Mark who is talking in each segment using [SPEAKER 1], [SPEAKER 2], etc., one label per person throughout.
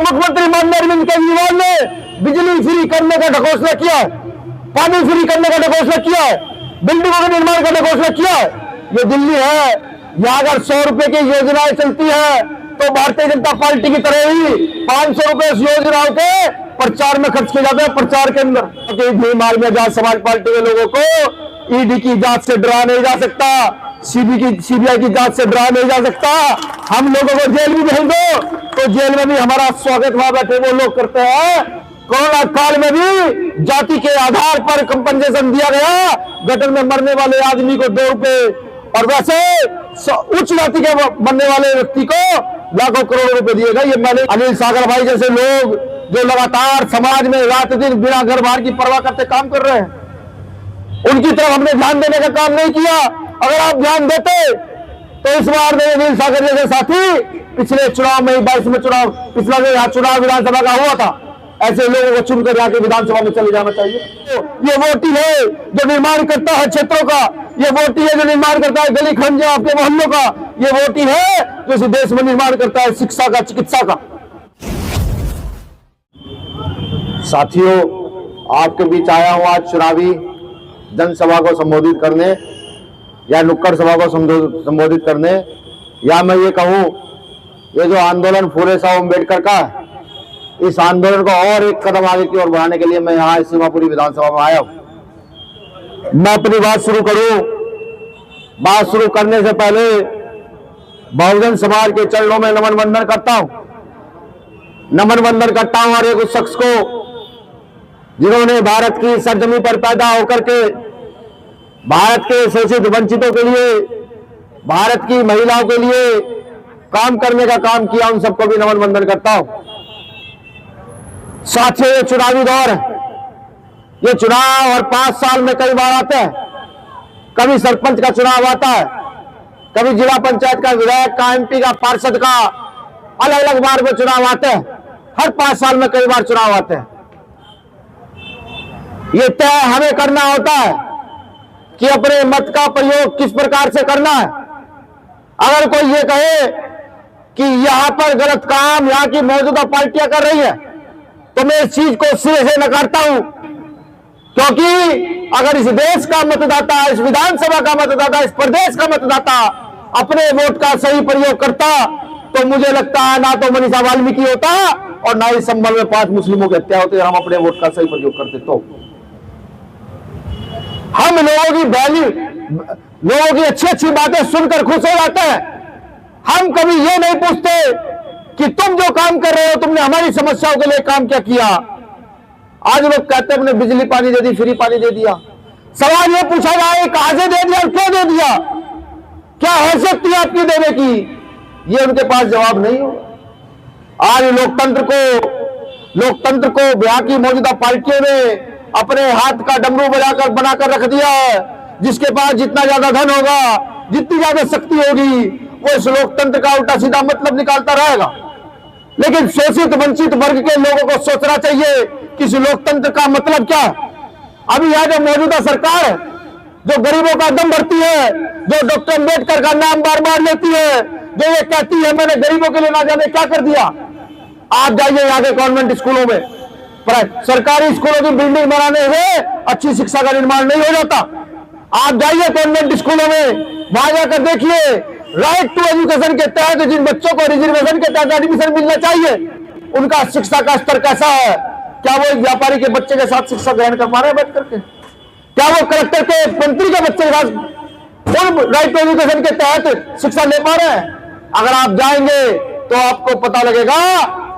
[SPEAKER 1] मुख्यमंत्री माननीय अरविंद केजरीवाल ने बिजली फ्री करने का ढकोसला किया है, पानी फ्री करने का ढकोसला किया है, बिल्डिंगों का निर्माण का ढकोसला किया है। ये दिल्ली है, यहाँ अगर 100 रुपए की योजनाएं चलती है तो भारतीय जनता पार्टी की तरह ही 500 रुपए इस योजनाओं के प्रचार में खर्च किए जाते हैं। प्रचार के अंदर माल में जांच समाज पार्टी के लोगों को ईडी की जांच से डरा नहीं जा सकता, सीबीआई की जांच से डरा नहीं जा सकता। हम लोगों को जेल भी भेज दो तो जेल में भी हमारा स्वागत वहां बैठे वो लोग करते हैं। कोरोना काल में भी जाति के आधार पर कंपनसेशन दिया गया, गटर में मरने वाले आदमी को 2 रुपए और वैसे उच्च जाति के बनने वाले व्यक्ति को लाखों करोड़ों रुपए दिए गए। ये मैंने अनिल सागर भाई जैसे लोग जो लगातार समाज में रात दिन बिना घर बार की परवाह करते काम कर रहे हैं, उनकी तरफ हमने ध्यान देने का काम नहीं किया। अगर आप ध्यान देते तो इस बार में अनिल सागर जैसे साथी पिछले चुनाव में 22 में चुनाव पिछला जो यहाँ चुनाव विधानसभा का हुआ था, ऐसे लोगों को चुनकर यहाँ के विधानसभा में चले जाना चाहिए। तो ये वोट ही है जो निर्माण करता है क्षेत्रों का, ये वोट ही है जो निर्माण करता है गली खंड आपके मोहल्लों का, ये वोट ही है जो इस देश में निर्माण करता है शिक्षा का, चिकित्सा का। साथियों, आपके बीच आया हूं आज चुनावी जनसभा को संबोधित करने या नुक्कड़ सभा को संबोधित करने, या मैं ये कहूं ये जो आंदोलन फूले साहब अम्बेडकर का, इस आंदोलन को और एक कदम आगे की ओर बढ़ाने के लिए मैं यहाँ सीमापुरी विधानसभा में आया हूं। मैं अपनी बात शुरू करूं, बात शुरू करने से पहले बहुजन समाज के चरणों में नमन वंदन करता हूं, नमन वंदन करता हूं हर एक उस शख्स को जिन्होंने भारत की सरजमी पर पैदा होकर के भारत के शोषित वंचितों के लिए, भारत की महिलाओं के लिए काम करने का काम किया। उन सबको भी नमन वंदन करता हूं। साथियों, ये चुनावी दौर है, ये चुनाव हर 5 साल में कई बार आते हैं। कभी सरपंच का चुनाव आता है, कभी जिला पंचायत का, विधायक का, एमपी का, पार्षद का, अलग अलग बार में चुनाव आते हैं। हर 5 साल में कई बार चुनाव आते हैं। ये तय हमें करना होता है कि अपने मत का प्रयोग किस प्रकार से करना है। अगर कोई ये कहे कि यहां पर गलत काम यहां की मौजूदा पार्टियां कर रही है तो मैं इस चीज को सिरे से नकारता हूं, क्योंकि अगर इस देश का मतदाता, इस विधानसभा का मतदाता, इस प्रदेश का मतदाता अपने वोट का सही प्रयोग करता तो मुझे लगता है ना तो मनीषा वाल्मीकि होता और ना ही संभल में 5 मुस्लिमों की हत्या होती। हम अपने वोट का सही प्रयोग करते तो हम लोगों की अच्छी अच्छी बातें सुनकर खुश हो जाते हैं। हम कभी ये नहीं पूछते कि तुम जो काम कर रहे हो तुमने हमारी समस्याओं के लिए काम क्या किया। आज लोग कहते हैं हमने बिजली पानी दे दी, फ्री पानी दे दिया। सवाल ये पूछा जाए कहां से दे दिया और क्यों दे दिया, क्या हैसियत थी आपकी देने की, ये उनके पास जवाब नहीं होगा। आज लोकतंत्र को बिहार की मौजूदा पार्टियों ने अपने हाथ का डमरू बनाकर रख दिया है। जिसके पास जितना ज्यादा धन होगा, जितनी ज्यादा शक्ति होगी, वो इस लोकतंत्र का उल्टा सीधा मतलब निकालता रहेगा। लेकिन शोषित वंचित वर्ग के लोगों को सोचना चाहिए कि इस लोकतंत्र का मतलब क्या है। अभी यह जो मौजूदा सरकार है, जो गरीबों का दम भरती है, जो डॉक्टर अम्बेडकर का नाम बार बार लेती है, जो ये कहती है मैंने गरीबों के लिए ना जाने क्या कर दिया। आप जाइए यहाँ के कॉन्वेंट स्कूलों में, सरकारी स्कूलों की बिल्डिंग बनाने से अच्छी शिक्षा का निर्माण नहीं हो जाता। आप जाइए कॉन्वेंट स्कूलों में, वहां जाकर देखिए राइट टू एजुकेशन के तहत जिन बच्चों को रिजर्वेशन के तहत एडमिशन मिलना चाहिए, उनका शिक्षा का स्तर कैसा है। क्या वो एक व्यापारी के बच्चे के साथ शिक्षा ग्रहण कर पा रहे हैं बैठ करके? क्या वो कलेक्टर के, मंत्री के बच्चे के साथ राइट टू एजुकेशन के तहत शिक्षा ले पा रहे हैं? अगर आप जाएंगे तो आपको पता लगेगा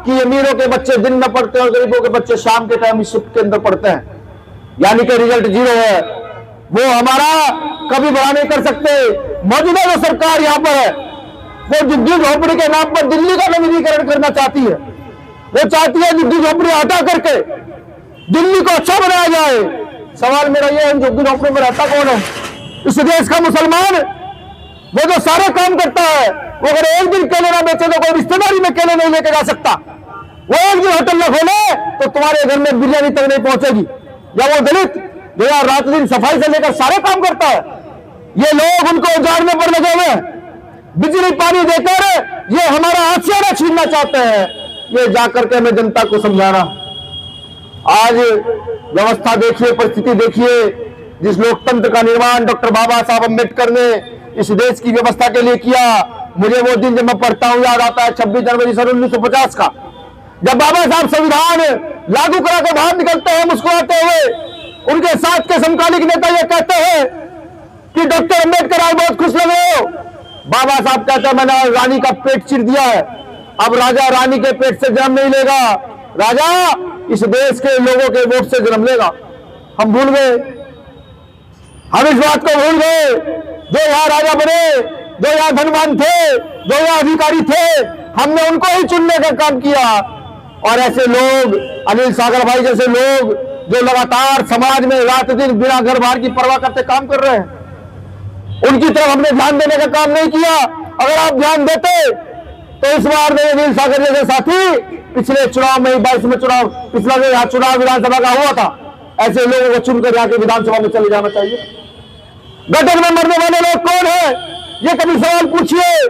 [SPEAKER 1] कि अमीरों के बच्चे दिन में पढ़ते हैं और गरीबों के बच्चे शाम के टाइम शिफ्ट के अंदर पढ़ते हैं, यानी कि रिजल्ट 0 है। वो हमारा कभी बड़ा नहीं कर सकते। मौजूदा जो सरकार यहाँ पर है वो झुग्गी झोपड़ी के नाम पर दिल्ली का नवीनीकरण करना चाहती है। वो चाहती है झुग्गी झोपड़ी हटा करके दिल्ली को अच्छा बनाया जाए। सवाल मेरा ये है, झुग्गी झोपड़ी में रहता कौन है? इस देश का मुसलमान, वो जो सारे काम करता है, वो अगर एक दिन केले ना बेचे तो कोई रिश्तेदारी में केले नहीं लेके जा सकता। वो एक दिन होटल न खोले तो तुम्हारे घर में बिरयानी तक नहीं पहुंचेगी। या वो दलित जो यार रात दिन सफाई से लेकर सारे काम करता है, ये लोग उनको उजाड़ने पर लगे हुए हैं। बिजली पानी देकर ये हमारा आशियाना छीनना चाहते हैं। ये जाकर के हमें जनता को समझाना। आज व्यवस्था देखिए, परिस्थिति देखिए, जिस लोकतंत्र का निर्माण डॉक्टर बाबा साहब अम्बेडकर ने इस देश की व्यवस्था के लिए किया। मुझे वो दिन जब मैं पढ़ता हूं याद आता है 26 जनवरी सन 1950 का, जब बाबा साहब संविधान लागू करा कर बाहर निकलते हैं मुस्कुराते हुए। उनके साथ के समकालीन नेता ये कहते हैं कि डॉक्टर अम्बेडकर आज बहुत खुश लगे हो। बाबा साहब कहते हैं मैंने रानी का पेट चीर दिया है, अब राजा रानी के पेट से जन्म नहीं लेगा, राजा इस देश के लोगों के वोट से जन्म लेगा। हम भूल गए, हम इस बात को भूल गए। जो यहाँ राजा बने, जो यहाँ धनवान थे, जो यहाँ अधिकारी थे, हमने उनको ही चुनने का काम किया। और ऐसे लोग, अनिल सागर भाई जैसे लोग जो लगातार समाज में रात दिन बिना घर बार की परवाह करते काम कर रहे हैं, उनकी तरफ हमने ध्यान देने का काम नहीं किया। अगर आप ध्यान देते तो इस बार मेरे अनिल सागर जैसे साथी पिछले चुनाव में 22 में चुनाव, पिछला जो यहाँ चुनाव विधानसभा का हुआ था, ऐसे लोगों को चुनकर यहाँ के विधानसभा में चले जाना चाहिए। गठन में मरने वाले लोग कौन है, ये कभी सवाल पूछिए।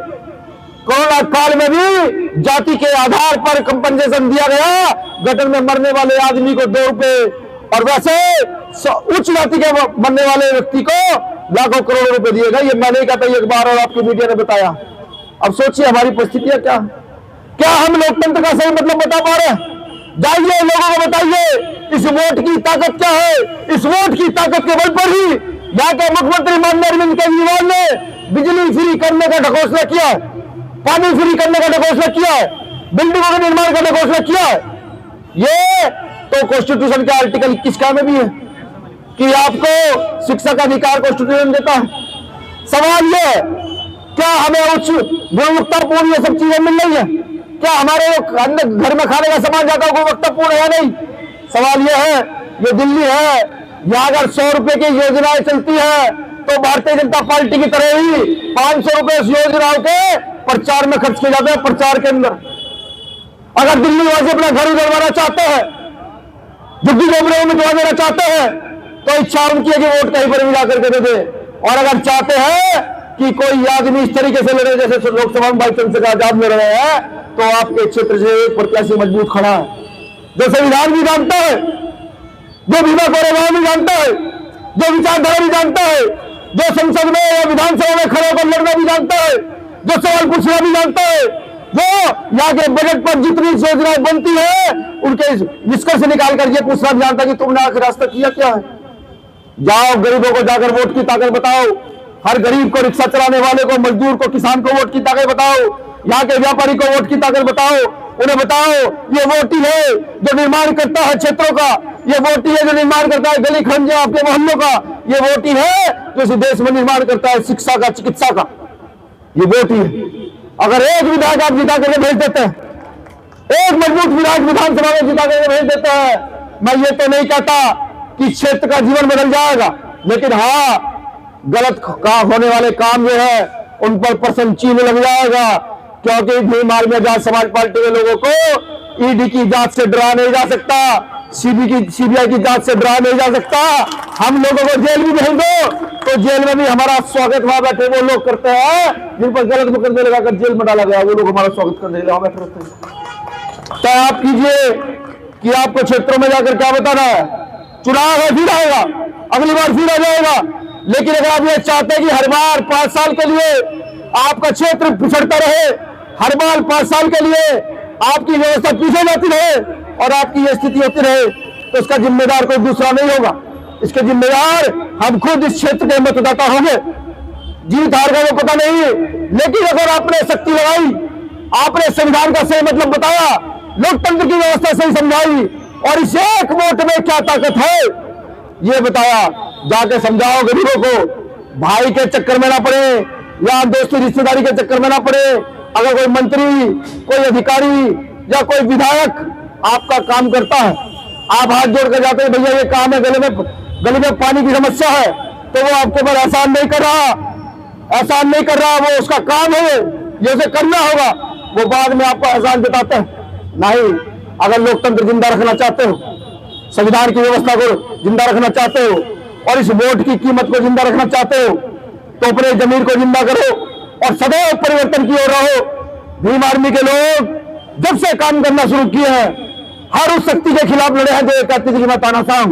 [SPEAKER 1] कोरोना काल में भी जाति के आधार पर कंपनसेशन दिया गया, गठन में मरने वाले आदमी को 2 रुपए, और वैसे उच्च जाति के मरने वाले व्यक्ति को लाखों करोड़ों रुपए दिए गए। ये मैं नहीं कहता, एक बार और आपकी मीडिया ने बताया। अब सोचिए हमारी परिस्थितियां क्या हम लोकतंत्र का सही मतलब बता पा रहे हैं? जाइए लोगों को बताइए इस वोट की ताकत क्या है। इस वोट की ताकत के बल पर ही यहाँ के मुख्यमंत्री माननीय अरविंद केजरीवाल ने बिजली फ्री करने का ढकोसला किया है, पानी फ्री करने का ढकोसला किया है, बिल्डिंगों का निर्माण का ढकोसला किया है। ये तो कॉन्स्टिट्यूशन के आर्टिकल 21 में भी है कि आपको शिक्षा का अधिकार कॉन्स्टिट्यूशन देता है। सवाल ये है, क्या हमें उच्च गुणवत्तापूर्ण ये सब चीजें मिल रही है? क्या हमारे अंदर घर में खाने का सामान ज्यादा गुणवत्तापूर्ण है? नहीं। सवाल ये है, ये दिल्ली है, यहाँ अगर 100 रुपए की योजनाएं चलती है तो भारतीय जनता पार्टी की तरह ही 500 रुपए इस योजनाओं के प्रचार में खर्च किए जाते हैं। प्रचार के अंदर अगर दिल्ली वासी अपना घर उजड़वाना चाहते हैं, झुग्गी झोपड़ियों में उजड़वा देना चाहते हैं, तो इच्छा उनकी है कि वोट कहीं पर मिला करके दे दे। और अगर चाहते हैं कि कोई आदमी इस तरीके से लड़े जैसे लोकसभा में भाई चंद्रशेखर आजाद लड़ रहे हैं, तो आपके क्षेत्र से एक प्रत्याशी मजबूत खड़ा है, जो संविधान भी जानता है, जो भीमा कोरेगांव भी जानता है, जो विचारधारा भी जानता है, जो संसद में या विधानसभा में खड़े होकर लड़ना भी जानता है, जो सवाल पूछना भी जानता है, जो यहाँ के बजट पर जितनी योजनाएं बनती है उनके निष्कर्ष निकाल कर ये पूछना भी जानता है कि तुमने आखिर रास्ता किया क्या है। जाओ गरीबों को जाकर वोट की ताकत बताओ, हर गरीब को, रिक्शा चलाने वाले को, मजदूर को, किसान को वोट की ताकत बताओ, यहाँ के व्यापारी को वोट की ताकत बताओ। उन्हें बताओ ये वोट ही है जो निर्माण करता है क्षेत्रों का, ये वोट ही है जो निर्माण करता है गली खंड आपके मोहल्लों का, ये वोट ही है जो इस देश में निर्माण करता है शिक्षा का, चिकित्सा का, ये वोट ही है। अगर एक विधायक आप जिता करके भेज देते हैं, एक मजबूत विधायक विधानसभा में जिता करके भेज देते हैं, मैं ये तो नहीं कहता कि क्षेत्र का जीवन बदल जाएगा, लेकिन हाँ गलत होने वाले काम जो है उन पर प्रश्न चिन्ह लग जाएगा। क्योंकि भीमार में जाट समाज पार्टी के लोगों को ईडी की जांच से डरा नहीं जा सकता, सीबीआई की जांच से डरा नहीं जा सकता। हम लोगों को जेल भी भेज दो तो जेल में भी हमारा स्वागत वहां बैठे वो लोग करते हैं जिन पर गलत मुकदमे लगाकर जेल में डाला गया, वो लोग हमारा स्वागत करने के लिए बैठे रहते हैं। तय आप कीजिए कि आपको क्षेत्रों में जाकर क्या बताना है। चुनाव है, फिर आएगा, अगली बार फिर आ जाएगा, लेकिन अगर आप ये चाहते हैं कि हर बार 5 साल के लिए आपका क्षेत्र पिछड़ता रहे, हर बार 5 साल के लिए आपकी व्यवस्था पीछे जाती रहे और आपकी ये स्थिति होती रहे, तो इसका जिम्मेदार कोई दूसरा नहीं होगा। इसके जिम्मेदार हम खुद इस क्षेत्र के मतदाता होंगे। जीत हार का वो पता नहीं, लेकिन अगर आपने शक्ति लगाई, आपने संविधान का सही मतलब बताया, लोकतंत्र की व्यवस्था सही समझाई और इस एक वोट में क्या ताकत है ये बताया, जाके समझाओ गरीबों को। भाई के चक्कर में ना पड़े, या दोस्ती रिश्तेदारी के चक्कर में ना पड़े। अगर कोई मंत्री, कोई अधिकारी या कोई विधायक आपका काम करता है, आप हाथ जोड़ कर जाते हैं भैया ये काम है, गली में पानी की समस्या है, तो वो आपके ऊपर एहसान नहीं कर रहा, वो उसका काम है, ये उसे करना होगा, वो बाद में आपको एहसान जताते हैं। नहीं, अगर लोकतंत्र जिंदा रखना चाहते हो, संविधान की व्यवस्था को जिंदा रखना चाहते हो और इस वोट की कीमत को जिंदा रखना चाहते हो, तो अपने जमीर को जिंदा करो और सदैव परिवर्तन की ओर रहो। भीम आर्मी के लोग जब से काम करना शुरू किए हैं, हर उस शक्ति के खिलाफ लड़े हैं जो ये कहती थी कि मैं तानाशाह।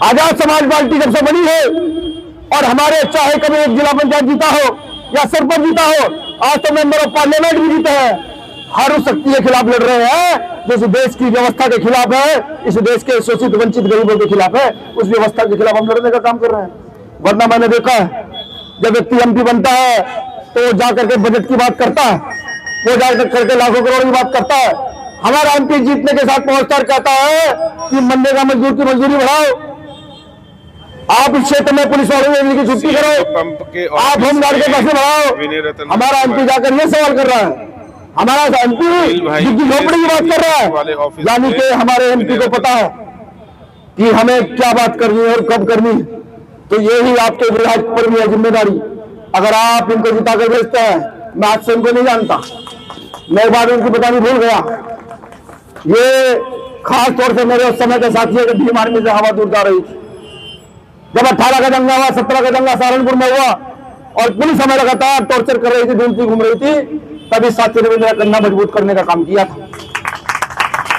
[SPEAKER 1] आजाद समाज पार्टी जब से बनी है और हमारे चाहे कभी एक जिला पंचायत जीता हो या सरपंच जीता हो, आज तो मेंबर ऑफ पार्लियामेंट भी जीते हैं, हर उस शक्ति के खिलाफ लड़ रहे हैं जो इस देश की व्यवस्था के खिलाफ है, इस देश के शोषित वंचित गरीबों के खिलाफ है, उस व्यवस्था के खिलाफ हम लड़ने का काम कर रहे हैं। वरना मैंने देखा है जब व्यक्ति एमपी बनता है तो वो जाकर के बजट की बात करता है, वो जाकर करके लाखों करोड़ की बात करता है। हमारा एमपी जीतने के साथ पहुंचकर कहता है कि मनरेगा मजदूर की मजदूरी बढ़ाओ, आप इस क्षेत्र में पुलिस वालों की छुट्टी करो, आप होमगार्ड के पैसे बढ़ाओ। हमारा एमपी जाकर ये सवाल कर रहा है, हमारा एमपी झुग्गी झोपड़ी की बात कर रहा है। यानी कि हमारे एमपी को पता है कि हमें क्या बात करनी है और कब करनी है। तो यही आपके विधायक पर भी है जिम्मेदारी। अगर आप इनको जिता कर भेजते हैं, मैं आज से इनको नहीं जानता, मैं एक बार उनकी बतानी भूल गया। ये खास तौर से मेरे उस समय के साथी है कि भीम आर्मी से हवा दूर जा रही थी। जब 18 का दंगा हुआ, 17 का दंगा सहारनपुर में हुआ और पुलिस हमें लगातार टॉर्चर कर रही थी, ढूंढती घूम रही थी, तभी साथी ने मेरा कन्ना मजबूत करने का काम किया था।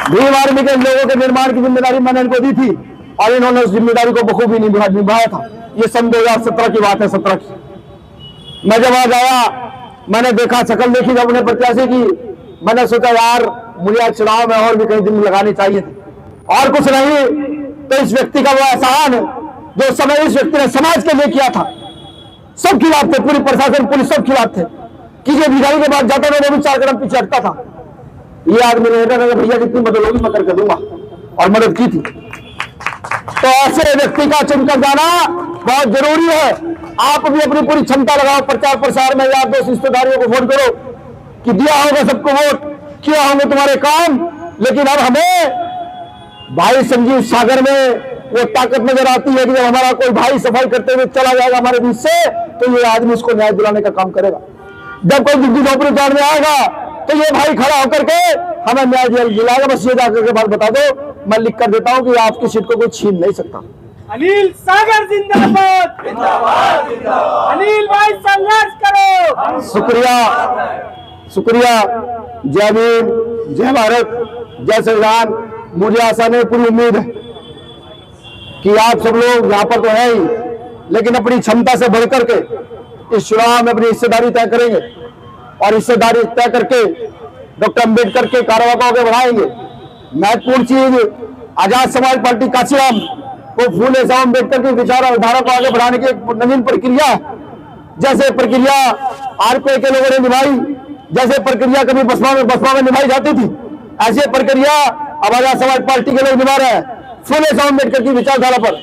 [SPEAKER 1] भीम आर्मी के लोगों के निर्माण की जिम्मेदारी मैंने इनको दी थी और इन्होंने उस जिम्मेदारी को बखूबी निभाया था। ये सन 2017 की बात है, 17 की। मैं जब आज आया, मैंने देखा, शक्ल देखी जब उन्हें प्रत्याशी की, मैंने सोचा यार मुझे आज चुनाव में और भी कई दिन लगाने चाहिए थे। और कुछ नहीं तो इस व्यक्ति का वो एहसान जो समय इस व्यक्ति ने समाज के लिए किया था। सब खिलाफ थे, पूरी प्रशासन पुलिस सब खिलाफ थे कि जो भिखारी के बाद जाता था वो भी 4 कदम पीछे हटता था। ये आदमी ने भैया जितनी मदद होगी मैं करके दूंगा, और मदद की थी। तो ऐसे व्यक्ति का चुनकर जाना बहुत जरूरी है। आप भी अपनी पूरी क्षमता लगाओ प्रचार प्रसार में, यार दोस्त रिश्तेदारियों को फोन करो कि दिया होगा सबको वोट, किया होंगे तुम्हारे काम। लेकिन अब हमें भाई संजीव सागर में वो ताकत नजर आती है कि जब हमारा कोई भाई सफाई करते हुए चला जाएगा हमारे बीच से, तो ये आदमी उसको न्याय दिलाने का काम करेगा। जब कोई झुग्गी झोपड़ी उतारने आएगा तो ये भाई खड़ा होकर के हमें न्याय दिलाएगा। बस ये जाकर के बात बता दो, मैं लिख कर देता हूं कि आपकी सीट को कोई छीन नहीं सकता।
[SPEAKER 2] अनिल सागर जिंदाबाद, जिंदाबाद, जिंदाबाद। अनिल भाई संघर्ष करो।
[SPEAKER 1] शुक्रिया, शुक्रिया। जय भीम, जय भारत, जय संविधान। मुझे आशा नहीं, पूरी उम्मीद है कि आप सब लोग यहाँ पर तो है ही, लेकिन अपनी क्षमता से बढ़कर के इस चुनाव में अपनी हिस्सेदारी तय करेंगे और हिस्सेदारी तय करके डॉक्टर अम्बेडकर के कार्यवाह को आगे बढ़ाएंगे। महत्वपूर्ण चीज, आजाद समाज पार्टी काशीराम को फूले साहब अम्बेडकर की विचारधारा को आगे बढ़ाने की एक नवीन प्रक्रिया, जैसे प्रक्रिया आरपीआई के लोगों ने निभाई, जैसे प्रक्रिया कभी बसपा में निभाई जाती थी, ऐसी प्रक्रिया अब आजाद समाज पार्टी के लोग निभा रहे हैं। फूले साहब अम्बेडकर की विचारधारा पर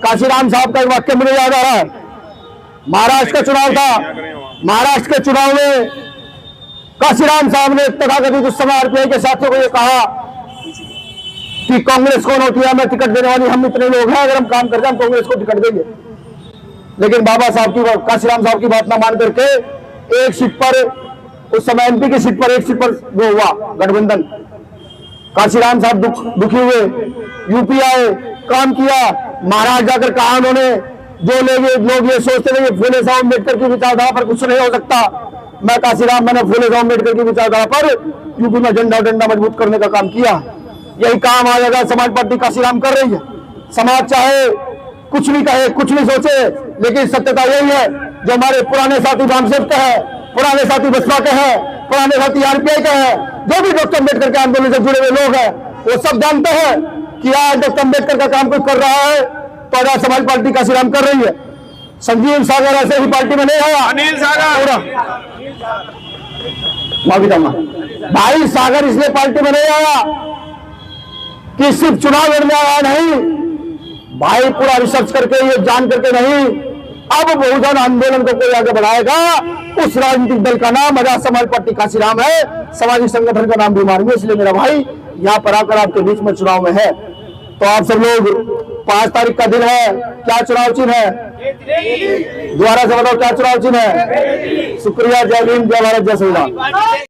[SPEAKER 1] काशीराम साहब का एक वाक्य मुझे याद आ रहा है। महाराष्ट्र का चुनाव था, महाराष्ट्र के चुनाव में काशीराम साहब ने तथाकथित उस समय आरपीआई के साथियों को यह कहा कि कांग्रेस कौन होती है, हमें टिकट देने वाली, हम इतने लोग हैं, अगर हम काम करते हैं हम कांग्रेस को टिकट देंगे। लेकिन बाबा साहब की, काशीराम साहब की बात ना मान करके एक सीट पर, उस समय एमपी की सीट पर, एक सीट पर वो हुआ गठबंधन। काशीराम साहब दुखी हुए, यूपी आए, काम किया, महाराष्ट्र जाकर कहा उन्होंने, जो लोग ये सोचते थे कि फूले साहब अम्बेडकर की विचारधारा पर कुछ नहीं हो सकता, मैंने फूले साहब अम्बेडकर की विचारधारा पर यूपी में डंडा मजबूत करने का काम किया। यही काम आज आजाद समाज पार्टी काशीराम कर रही है। समाज चाहे कुछ भी कहे, कुछ भी सोचे, लेकिन सत्यता यही है जो हमारे पुराने साथी रामसेवक के हैं, पुराने साथी बसपा के हैं, पुराने साथी आरपीआई के हैं, जो भी डॉक्टर अम्बेडकर के आंदोलन से जुड़े हुए लोग हैं, वो सब जानते हैं कि आज डॉक्टर अम्बेडकर का काम कोई कर रहा है तो आजाद समाज पार्टी काशीराम कर रही है। संजीव सागर ऐसे ही पार्टी में नहीं आया,
[SPEAKER 2] अनिल सागर,
[SPEAKER 1] माफी चाहूंगा, भाई सागर इसलिए पार्टी में नहीं आया कि सिर्फ चुनाव लड़ने आया नहीं, भाई पूरा रिसर्च करके, ये जान करके नहीं, अब बहुजन आंदोलन को कोई आगे बढ़ाएगा, उस राजनीतिक दल का नाम आजाद समाज पार्टी काशीराम है, सामाजिक संगठन का नाम भीम आर्मी। इसलिए मेरा भाई यहाँ पर आकर आपके बीच में चुनाव में है। तो आप सब लोग, 5 तारीख का दिन है, क्या चुनाव चिन्ह है? दोबारा से बताओ, क्या चुनाव चिन्ह है? शुक्रिया। जय भीम, जय भारत, जय संविधान।